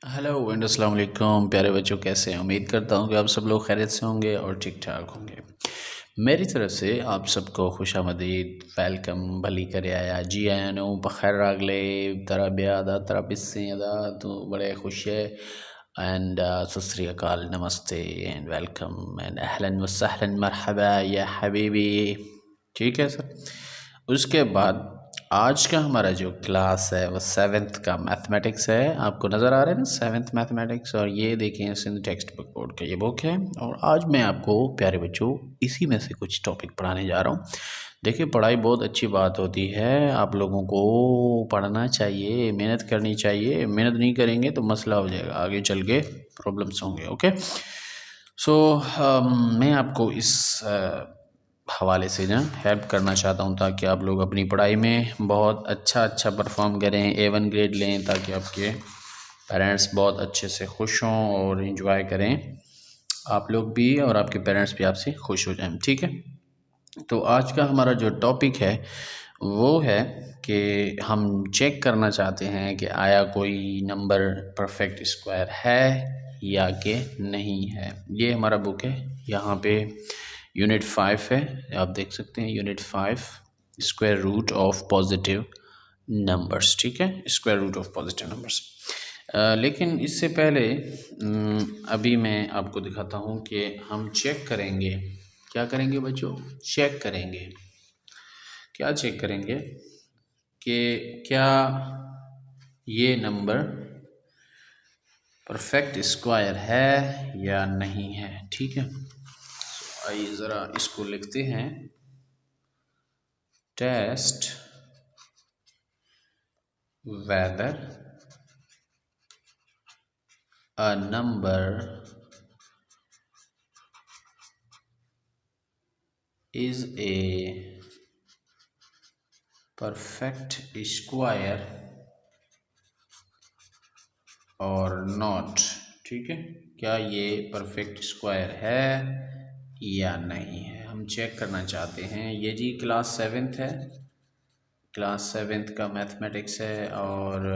Hello and अस्सलाम वालेकुम प्यारे बच्चों, कैसे हैं? उम्मीद करता हूँ कि आप सब लोग खैरियत से होंगे और ठीक ठाक होंगे। मेरी तरफ से आप सबको खुशामदीद, वेलकम, भली करे आया, जी आया नो बखैर रागले, तरा ब्यादा तरा बिस्से अदा तो बड़े खुश है एंड सत श्री अकाल, नमस्ते एंड वेलकम एंड अहलन व सहलन मरहबा या हबीबी। ठीक है सर। उसके बाद आज का हमारा जो क्लास है वो सेवेंथ का मैथमेटिक्स है। आपको नज़र आ रहा है ना, सेवेंथ मैथमेटिक्स। और ये देखें सिंध टेक्स्ट बुक बोर्ड का ये बुक है। और आज मैं आपको प्यारे बच्चों इसी में से कुछ टॉपिक पढ़ाने जा रहा हूँ। देखिए, पढ़ाई बहुत अच्छी बात होती है, आप लोगों को पढ़ना चाहिए, मेहनत करनी चाहिए। मेहनत नहीं करेंगे तो मसला हो जाएगा, आगे चल के प्रॉब्लम्स होंगे। ओके सो मैं आपको इस हवाले से ना हेल्प करना चाहता हूँ ताकि आप लोग अपनी पढ़ाई में बहुत अच्छा परफॉर्म करें, A1 ग्रेड लें, ताकि आपके पेरेंट्स बहुत अच्छे से खुश हों और इन्जॉय करें, आप लोग भी और आपके पेरेंट्स भी आपसे खुश हो जाएं। ठीक है, तो आज का हमारा जो टॉपिक है वो है कि हम चेक करना चाहते हैं कि आया कोई नंबर परफेक्ट स्क्वायर है या कि नहीं है। ये हमारा बुक है, यहाँ पे यूनिट 5 है, आप देख सकते हैं unit 5, square root of positive numbers. ठीक है, square root of positive numbers. लेकिन इससे पहले अभी मैं आपको दिखाता हूँ कि हम चेक करेंगे, क्या करेंगे बच्चों, चेक करेंगे, क्या चेक करेंगे कि क्या ये नंबर परफेक्ट स्क्वायर है या नहीं है। ठीक है, आइए ज़रा इसको लिखते हैं, test whether a number is a perfect square or not। ठीक है, क्या ये परफेक्ट स्क्वायर है या नहीं है, हम चेक करना चाहते हैं। ये जी क्लास 7th है, क्लास 7th का मैथमेटिक्स है और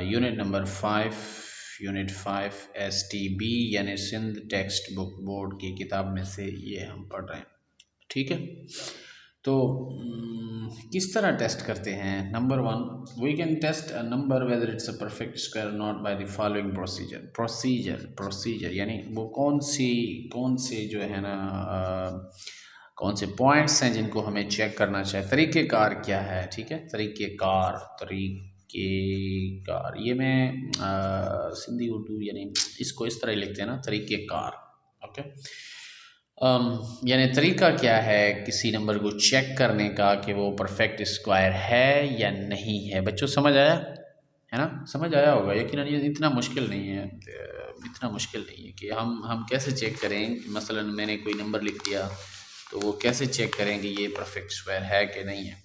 यूनिट नंबर 5, यूनिट 5 STB यानी सिंध टेक्स्ट बुक बोर्ड की किताब में से ये हम पढ़ रहे हैं। ठीक है, तो किस तरह टेस्ट करते हैं। Number 1, we can test a number whether it's a perfect square not by the following procedure यानी वो कौन से जो है ना कौन से पॉइंट्स हैं जिनको हमें चेक करना चाहिए, तरीक़ेकार क्या है। ठीक है, तरीक़ेकार, ये मैं सिंधी उर्दू यानी इसको इस तरह ही लिखते हैं ना, तरीक़ेकार। ओके, यानी तरीका क्या है किसी नंबर को चेक करने का कि वो परफेक्ट स्क्वायर है या नहीं है। बच्चों समझ आया है ना, समझ आया होगा यकीनन। ये इतना मुश्किल नहीं है, इतना मुश्किल नहीं है कि हम कैसे चेक करें। मसलन मैंने कोई नंबर लिख दिया तो वो कैसे चेक करें कि ये परफेक्ट स्क्वायर है कि नहीं है।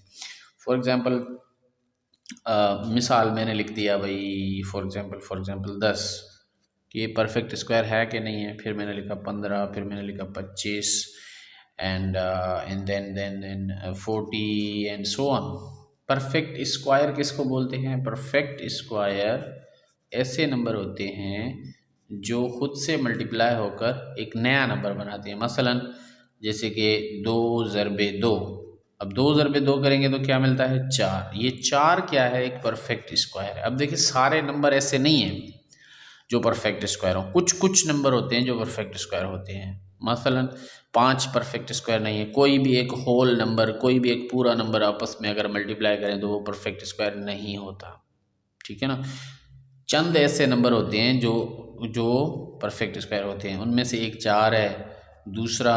फॉर एग्ज़ाम्पल मिसाल मैंने लिख दिया भाई, फॉर एग्ज़ाम्पल 10 कि ये परफेक्ट स्क्वायर है कि नहीं है। फिर मैंने लिखा 15, फिर मैंने लिखा 25 and then 40 and so on. Perfect square किसको बोलते हैं? परफेक्ट स्क्वायर ऐसे नंबर होते हैं जो खुद से मल्टीप्लाई होकर एक नया नंबर बनाते हैं। मसलन जैसे कि 2 ज़रबे 2, अब 2 ज़रबे 2 करेंगे तो क्या मिलता है? 4। ये 4 क्या है? एक परफेक्ट स्क्वायर है। अब देखिए, सारे नंबर ऐसे नहीं हैं जो परफेक्ट स्क्वायर हो, कुछ कुछ नंबर होते हैं जो परफेक्ट स्क्वायर होते हैं। मसलन 5 परफेक्ट स्क्वायर नहीं है। कोई भी एक होल नंबर, कोई भी एक पूरा नंबर आपस में अगर मल्टीप्लाई करें तो वो परफेक्ट स्क्वायर नहीं होता। ठीक है ना, चंद ऐसे नंबर होते हैं जो परफेक्ट स्क्वायर होते हैं। उनमें से एक 4 है, दूसरा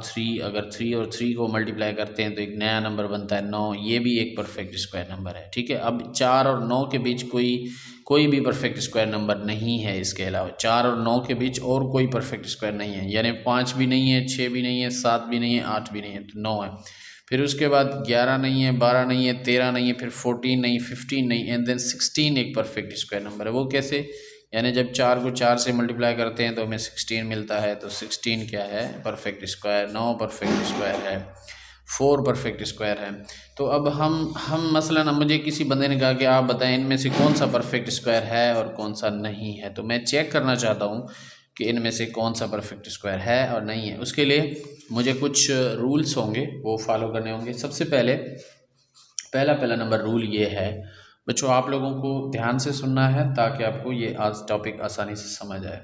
3, अगर 3 और 3 को मल्टीप्लाई करते हैं तो एक नया नंबर बनता है 9, ये भी एक परफेक्ट स्क्वायर नंबर है। ठीक है, अब 4 और 9 के बीच कोई भी परफेक्ट स्क्वायर नंबर नहीं है। इसके अलावा 4 और 9 के बीच और कोई परफेक्ट स्क्वायर नहीं है, यानी 5 भी नहीं है, 6 भी नहीं है, 7 भी नहीं है, 8 भी नहीं है, तो 9 है। फिर उसके बाद 11 नहीं है, 12 नहीं है, 13 नहीं है, फिर 14 नहीं, 15 नहीं, एंड देन 16 एक परफेक्ट स्क्वायर नंबर है। वो कैसे? यानी जब 4 को 4 से मल्टीप्लाई करते हैं तो हमें 16 मिलता है, तो 16 क्या है? Perfect square. 9 परफेक्ट स्क्वायर है। 4 परफेक्ट स्क्वायर है। तो अब हम मसलन अब मुझे किसी बंदे ने कहा कि आप बताएं इनमें से कौन सा परफेक्ट स्क्वायर है और कौन सा नहीं है, तो मैं चेक करना चाहता हूँ कि इनमें से कौन सा परफेक्ट स्क्वायर है और नहीं है। उसके लिए मुझे कुछ रूल्स होंगे वो फॉलो करने होंगे। सबसे पहले पहला नंबर रूल ये है बच्चों, आप लोगों को ध्यान से सुनना है ताकि आपको ये आज टॉपिक आसानी से समझ आए।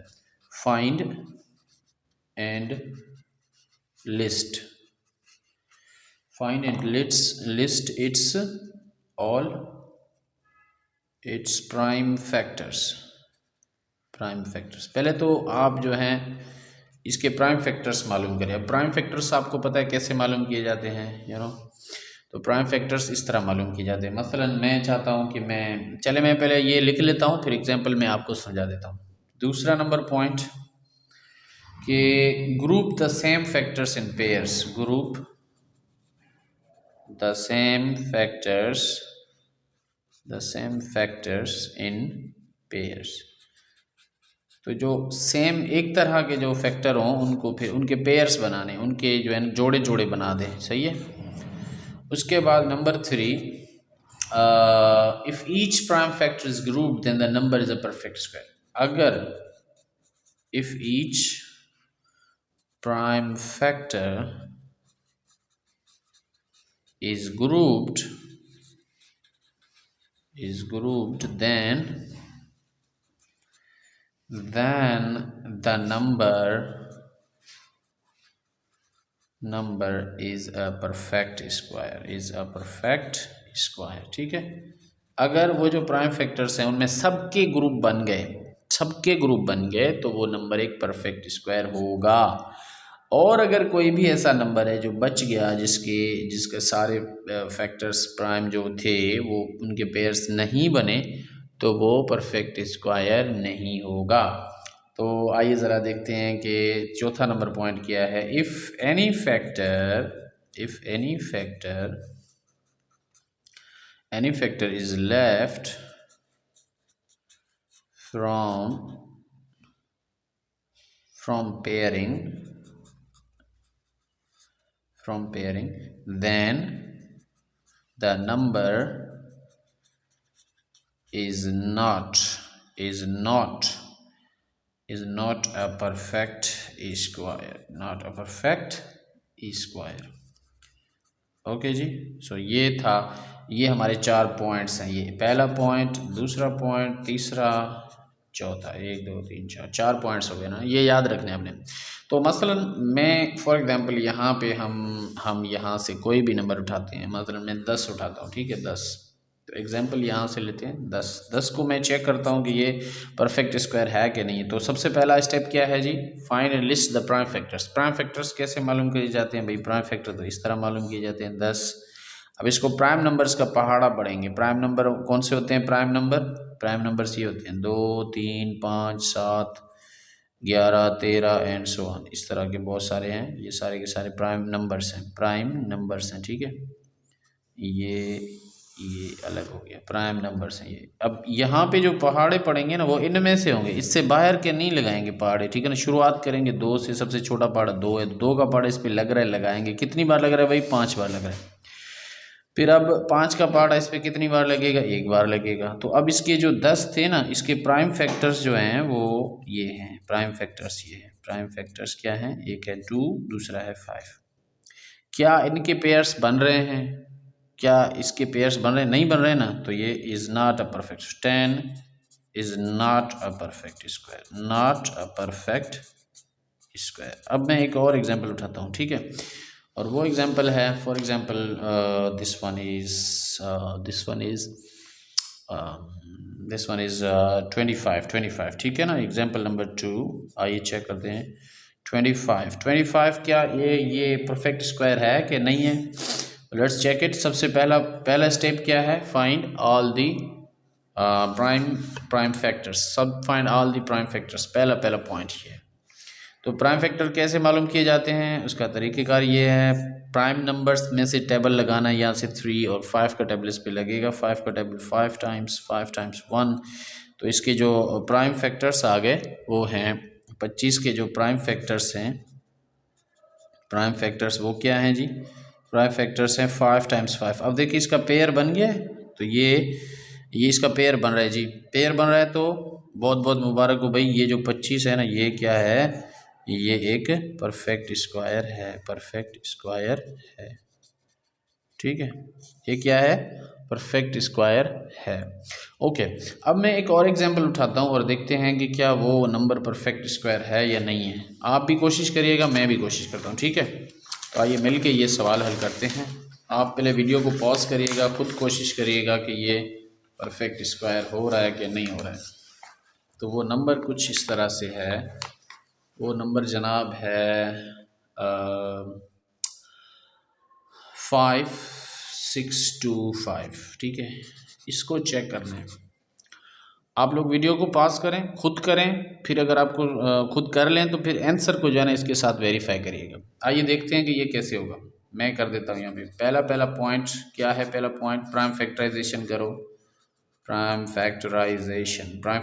Find and list, find and list its all its prime factors। पहले तो आप जो हैं इसके प्राइम फैक्टर्स मालूम करें। अब प्राइम फैक्टर्स आपको पता है कैसे मालूम किए जाते हैं, तो प्राइम फैक्टर्स इस तरह मालूम किए जाते हैं। मसलन मैं चाहता हूं कि मैं पहले ये लिख लेता हूं, फिर एग्जांपल में आपको समझा देता हूं। दूसरा नंबर पॉइंट कि group the same factors in pairs, group the same factors in pairs। तो जो सेम एक तरह के जो फैक्टर हों उनको फिर उनके पेयर्स बनाने, उनके जो है जोड़े जोड़े बना दें, सही है। उसके बाद number 3, if each prime factor is group then the number is a perfect square. अगर if each prime factor is grouped then the number is a perfect square, ठीक है। अगर वो जो प्राइम फैक्टर्स हैं उनमें सबके ग्रुप बन गए तो वो नंबर एक परफेक्ट स्क्वायर होगा। और अगर कोई भी ऐसा नंबर है जो बच गया जिसके सारे फैक्टर्स प्राइम जो थे वो उनके पेयर्स नहीं बने, तो वो परफेक्ट स्क्वायर नहीं होगा। तो आइए ज़रा देखते हैं कि चौथा नंबर पॉइंट क्या है। If any factor is left from pairing then the number is not a perfect square, okay जी। सो ये हमारे 4 पॉइंट्स हैं। ये पहला पॉइंट, दूसरा पॉइंट, तीसरा, चौथा, 1 2 3 4 पॉइंट्स हो गए ना, ये याद रखने आपने। तो मसलन मैं फॉर एग्जांपल यहाँ पे हम यहाँ से कोई भी नंबर उठाते हैं, मसलन मैं 10 उठाता हूँ, ठीक है 10। तो एग्जांपल यहाँ से लेते हैं 10 को मैं चेक करता हूँ कि ये परफेक्ट स्क्वायर है कि नहीं। तो सबसे पहला स्टेप क्या है जी, find and list the prime factors. Prime factors कैसे मालूम किए जाते हैं भाई, प्राइम फैक्टर तो इस तरह मालूम किए जाते हैं 10। अब इसको प्राइम नंबर्स का पहाड़ा पढ़ेंगे। प्राइम नंबर कौन से होते हैं, प्राइम नंबर्स ये होते हैं 2 3 5 7 11 13 एंड सो ऑन, इस तरह के बहुत सारे हैं। ये सारे के सारे प्राइम नंबर्स हैं, ठीक है। ये अलग हो गया, प्राइम नंबर्स हैं ये। अब यहाँ पे जो पहाड़े पड़ेंगे ना वो इनमें से होंगे, इससे बाहर के नहीं लगाएंगे पहाड़े, ठीक है ना। शुरुआत करेंगे 2 से, सबसे छोटा पहाड़ा 2 है, 2 का पहाड़ा इस पर लग रहा है, लगाएंगे। कितनी बार लग रहा है भाई, 5 बार लग रहा है। फिर अब 5 का पहाड़ा इस पर कितनी बार लगेगा, 1 बार लगेगा। तो अब इसके जो 10 थे ना, इसके प्राइम फैक्टर्स जो हैं वो ये हैं, प्राइम फैक्टर्स ये हैं। प्राइम फैक्टर्स क्या हैं, एक है 2, दूसरा है 5। क्या इनके पेयर्स बन रहे हैं, क्या इसके पेयर्स बन रहे हैं, नहीं बन रहे ना, तो ये is not a perfect. 10 is not a perfect square, अब मैं एक और एग्जांपल उठाता हूँ, ठीक है। और वो एग्जांपल है for example this one is 25, ठीक है ना। एग्जांपल नंबर 2, आइए चेक करते हैं। 25 क्या ये परफेक्ट स्क्वायर है कि नहीं है, लेट्स चेक इट। सबसे पहला स्टेप क्या है, find all the prime factors. Find all the prime factors, पहला पॉइंट ये है। तो प्राइम फैक्टर कैसे मालूम किए जाते हैं, उसका तरीक़ेकार ये है, प्राइम नंबर्स में से टेबल लगाना, यहाँ से 3 और 5 का टेबल इस पे लगेगा। 5 का टेबल 5 टाइम्स 1, तो इसके जो प्राइम फैक्टर्स आ गए वो हैं 25 के जो प्राइम फैक्टर्स हैं, प्राइम फैक्टर्स वो क्या हैं जी, प्राइम फैक्टर्स हैं 5 टाइम्स 5। अब देखिए इसका पेयर बन गया है, तो ये इसका पेयर बन रहा है जी, पेयर बन रहा है तो बहुत बहुत मुबारक हो भाई। ये जो 25 है ना, ये क्या है, ये एक परफेक्ट स्क्वायर है, परफेक्ट स्क्वायर है, ठीक है। ये क्या है, परफेक्ट स्क्वायर है। ओके, अब मैं एक और एग्जांपल उठाता हूँ और देखते हैं कि क्या वो नंबर परफेक्ट स्क्वायर है या नहीं है। आप भी कोशिश करिएगा, मैं भी कोशिश करता हूँ, ठीक है। तो आइए मिल के ये सवाल हल करते हैं। आप पहले वीडियो को पॉज करिएगा, खुद कोशिश करिएगा कि ये परफेक्ट स्क्वायर हो रहा है कि नहीं हो रहा है। तो वो नंबर कुछ इस तरह से है, वो नंबर जनाब है 5625, ठीक है। इसको चेक करना है। आप लोग वीडियो को पॉज करें, खुद करें, फिर अगर आपको खुद कर लें तो फिर आंसर को जो है ना इसके साथ वेरीफाई करिएगा। आइए देखते हैं कि ये कैसे होगा। मैं कर देता हूँ यहाँ पे। पहला पॉइंट क्या है, पहला पॉइंट प्राइम फैक्टराइजेशन करो। प्राइम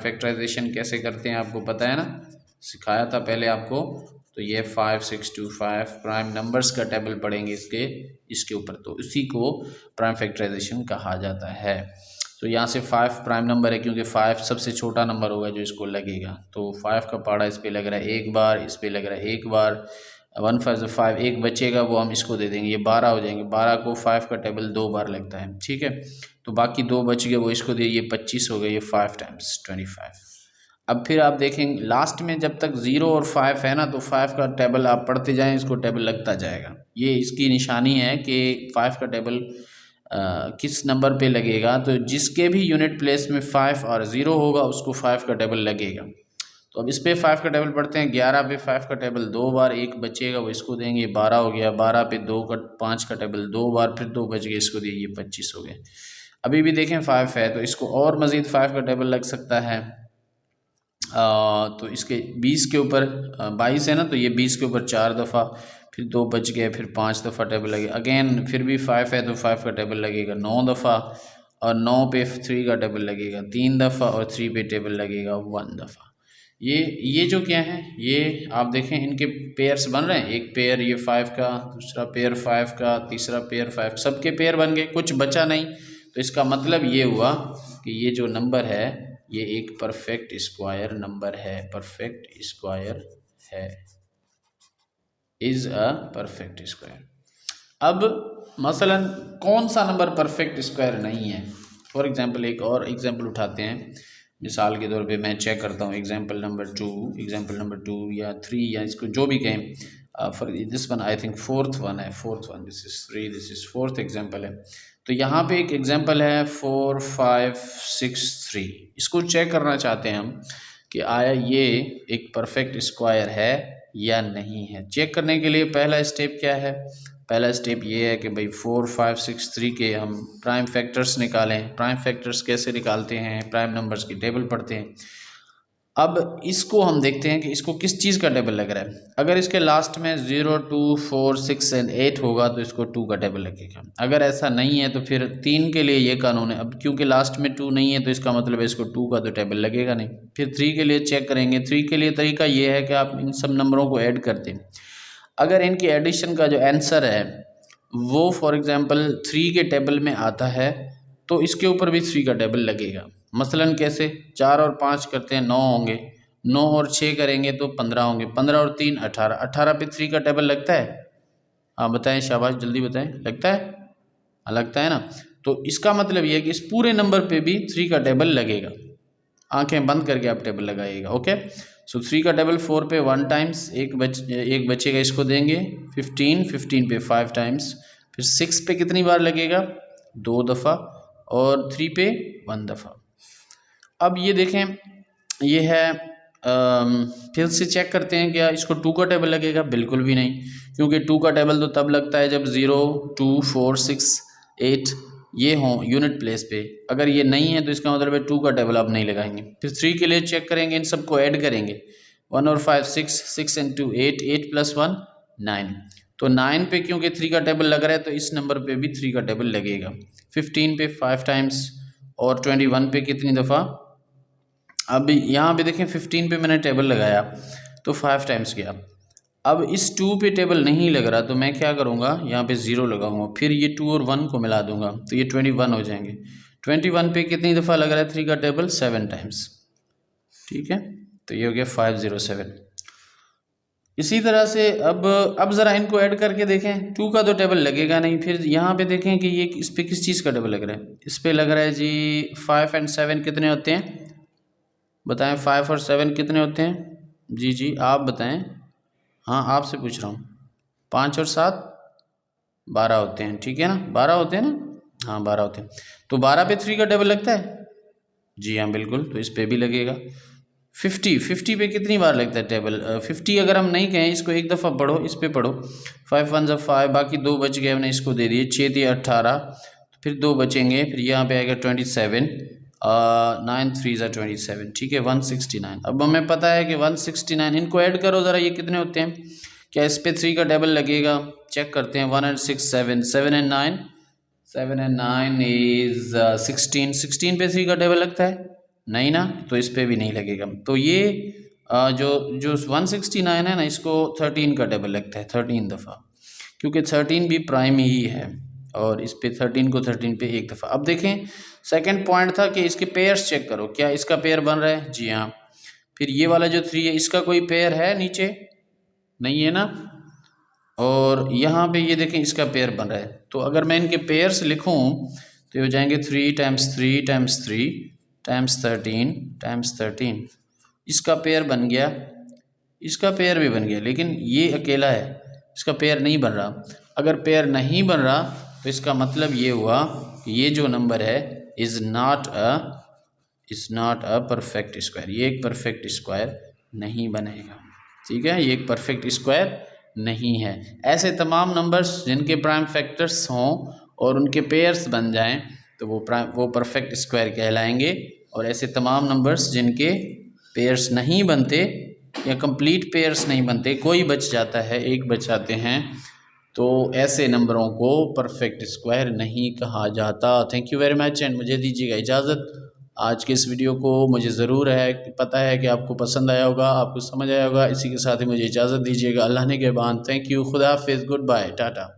फैक्टराइजेशन कैसे करते हैं आपको पता है ना, सिखाया था पहले आपको। तो ये 5625 प्राइम नंबर्स का टेबल पढ़ेंगे इसके ऊपर, तो इसी को प्राइम फैक्टराइजेशन कहा जाता है। तो यहाँ से 5 प्राइम नंबर है क्योंकि 5 सबसे छोटा नंबर होगा जो इसको लगेगा। तो 5 का पहाड़ा इस पे लग रहा है एक बार, इस पे लग रहा है एक बार। 1 5 5, एक बचेगा वो हम इसको दे देंगे, ये 12 हो जाएंगे। 12 को 5 का टेबल 2 बार लगता है, ठीक है। तो बाकी 2 बच गए, वो इसको दिए, ये 25 हो गए, ये 5 टाइम्स 25। अब फिर आप देखेंगे लास्ट में जब तक 0 और 5 है ना, तो 5 का टेबल आप पढ़ते जाएं, इसको टेबल लगता जाएगा। ये इसकी निशानी है कि 5 का टेबल किस नंबर पे लगेगा। तो जिसके भी यूनिट प्लेस में 5 और 0 होगा उसको 5 का टेबल लगेगा। तो अब इस पे 5 का टेबल पढ़ते हैं। 11 पे 5 का टेबल 2 बार, एक बचेगा वो इसको देंगे, 12 हो गया। 12 पे 5 का टेबल 2 बार, फिर 2 बच गए, इसको दिए, ये 25 हो गए। अभी भी देखें 5 है तो इसको और मज़ीद 5 का टेबल लग सकता है। तो इसके 20 के ऊपर 22 है ना, तो ये 20 के ऊपर 4 दफ़ा, फिर 2 बच गए, फिर 5 दफ़ा टेबल लगे। अगेन फिर भी 5 है तो 5 का टेबल लगेगा 9 दफ़ा, और 9 पे 3 का टेबल लगेगा 3 दफ़ा, और 3 पे टेबल लगेगा 1 दफ़ा। ये जो क्या है, ये आप देखें इनके पेयर्स बन रहे हैं। एक पेयर ये 5 का, दूसरा पेयर 5 का, तीसरा पेयर 5, सबके पेयर बन गए, कुछ बचा नहीं। तो इसका मतलब ये हुआ कि ये जो नंबर है ये एक परफेक्ट स्क्वायर नंबर है, परफेक्ट स्क्वायर है, इज़ अ परफेक्ट स्क्वायर। अब मसलन कौन सा नंबर परफेक्ट स्क्वायर नहीं है। फॉर एग्जांपल एक और एग्जांपल उठाते हैं, मिसाल के तौर पे मैं चेक करता हूँ एग्जांपल नंबर 2 या 3 या इसको जो भी कहें। For this one I think fourth one है, this is 3, this is fourth example है। तो यहाँ पे एक एग्जांपल है 4 5 6 3। इसको चेक करना चाहते हैं हम कि आया ये एक परफेक्ट स्क्वायर है या नहीं है। चेक करने के लिए पहला स्टेप क्या है, पहला स्टेप ये है कि भाई 4 5 6 3 के हम प्राइम फैक्टर्स निकालें। प्राइम फैक्टर्स कैसे निकालते हैं, प्राइम नंबर्स की टेबल पढ़ते हैं। अब इसको हम देखते हैं कि इसको किस चीज़ का टेबल लग रहा है। अगर इसके लास्ट में 0 2 4 6 एंड 8 होगा तो इसको 2 का टेबल लगेगा। अगर ऐसा नहीं है तो फिर 3 के लिए ये कानून है। अब क्योंकि लास्ट में 2 नहीं है तो इसका मतलब है इसको 2 का तो टेबल लगेगा नहीं। फिर 3 के लिए चेक करेंगे। 3 के लिए तरीका ये है कि आप इन सब नंबरों को ऐड कर दें। अगर इनकी एडिशन का जो आंसर है वो फॉर एग्ज़ाम्पल 3 के टेबल में आता है तो इसके ऊपर भी 3 का टेबल लगेगा। मसलन कैसे, 4 और 5 करते हैं 9 होंगे, 9 और 6 करेंगे तो 15 होंगे, 15 और 3 18, 18 पे 3 का टेबल लगता है। हाँ बताएं, शाबाश जल्दी बताएं, लगता है? हाँ लगता है ना। तो इसका मतलब ये है कि इस पूरे नंबर पे भी 3 का टेबल लगेगा। आंखें बंद करके आप टेबल लगाइएगा। ओके, सो 3 का टेबल 4 पे 1 टाइम्स, एक बचेगा, इसको देंगे 15, 15 पे 5 टाइम्स, फिर 6 पे कितनी बार लगेगा, 2 दफ़ा, और 3 पे 1 दफ़ा। अब ये देखें ये है फिर से चेक करते हैं क्या इसको 2 का टेबल लगेगा, बिल्कुल भी नहीं, क्योंकि 2 का टेबल तो तब लगता है जब 0 2 4 6 8 ये हों यूनिट प्लेस पे। अगर ये नहीं है तो इसका मतलब है 2 का टेबल आप नहीं लगाएंगे। फिर 3 के लिए चेक करेंगे, इन सबको ऐड करेंगे, 1 और 5 6, 6 and 2 8, 8 + 1 9। तो 9 पे क्योंकि 3 का टेबल लग रहा है तो इस नंबर पे भी 3 का टेबल लगेगा। 15 पे 5 टाइम्स, और 21 पे कितनी दफ़ा। अब यहाँ पे देखें 15 पे मैंने टेबल लगाया तो 5 टाइम्स गया, अब इस 2 पे टेबल नहीं लग रहा तो मैं क्या करूँगा, यहाँ पे 0 लगाऊंगा, फिर ये 2 और 1 को मिला दूंगा तो ये 21 हो जाएंगे। 21 पे कितनी दफ़ा लग रहा है 3 का टेबल? 7 टाइम्स। ठीक है, तो ये हो गया 507। इसी तरह से अब ज़रा इनको ऐड करके देखें। 2 का तो टेबल लगेगा नहीं, फिर यहाँ पे देखें कि ये इस पे किस चीज़ का टेबल लग रहा है। इस पे लग रहा है जी 5 और 7 कितने होते हैं बताएं? 5 और 7 कितने होते हैं? जी जी आप बताएं। हाँ आपसे पूछ रहा हूँ। 5 और 7 12 होते हैं, ठीक है ना? 12 होते हैं ना? हाँ 12 होते हैं। तो 12 पे 3 का टेबल लगता है? जी हाँ बिल्कुल, तो इस पे भी लगेगा। 50 पे कितनी बार लगता है टेबल? 50 अगर हम नहीं कहें, इसको एक दफ़ा पढ़ो, इस पे पढ़ो। 5 1 ज़ा 5, बाकी 2 बच गए, हमने इसको दे दिए। 6 3 18, फिर 2 बचेंगे, फिर यहाँ पे आएगा 27, 9 3 ज़ा 27, ठीक है 169। अब हमें पता है कि 169, इनको ऐड करो ज़रा, ये कितने होते हैं? क्या इस पे 3 का टेबल लगेगा? चेक करते हैं। 1 और 6 7, 7 और 9, 7 और 9 इज़ 16। 16 पे 3 का टेबल लगता है? नहीं ना, तो इस पे भी नहीं लगेगा। तो ये जो जो 169 है ना, इसको 13 का टेबल लगता है 13 दफ़ा, क्योंकि 13 भी प्राइम ही है, और इस पे 13 को 13 पे एक दफ़ा। अब देखें, सेकंड पॉइंट था कि इसके पेयर्स चेक करो, क्या इसका पेयर बन रहा है? जी हाँ। फिर ये वाला जो 3 है, इसका कोई पेयर है नीचे? नहीं है ना। और यहाँ पे ये देखें, इसका पेयर बन रहा है। तो अगर मैं इनके पेयर्स लिखूँ तो ये हो जाएंगे 3 टाइम्स 3 टाइम्स 3 टाइम्स 13 टाइम्स 13। इसका पेयर बन गया, इसका पेयर भी बन गया, लेकिन ये अकेला है, इसका पेयर नहीं बन रहा। अगर पेयर नहीं बन रहा तो इसका मतलब ये हुआ कि ये जो नंबर है is not a perfect square. ये एक परफेक्ट स्क्वायर नहीं बनेगा, ठीक है, ये एक परफेक्ट स्क्वायर नहीं है। ऐसे तमाम नंबर्स जिनके प्राइम फैक्टर्स हों और उनके पेयर्स बन जाएं तो वो परफेक्ट स्क्वायर कहलाएंगे। और ऐसे तमाम नंबर्स जिनके पेयर्स नहीं बनते या कंप्लीट पेयर्स नहीं बनते, कोई बच जाता है, एक बच जाते हैं, तो ऐसे नंबरों को परफेक्ट स्क्वायर नहीं कहा जाता। Thank you very much, and मुझे दीजिएगा इजाज़त। आज के इस वीडियो को मुझे ज़रूर है पता है कि आपको पसंद आया होगा, आपको समझ आया होगा। इसी के साथ ही मुझे इजाज़त दीजिएगा। अल्लाह ने के बाद। थैंक यू, खुदा हाफिज़, गुड बाय, टाटा।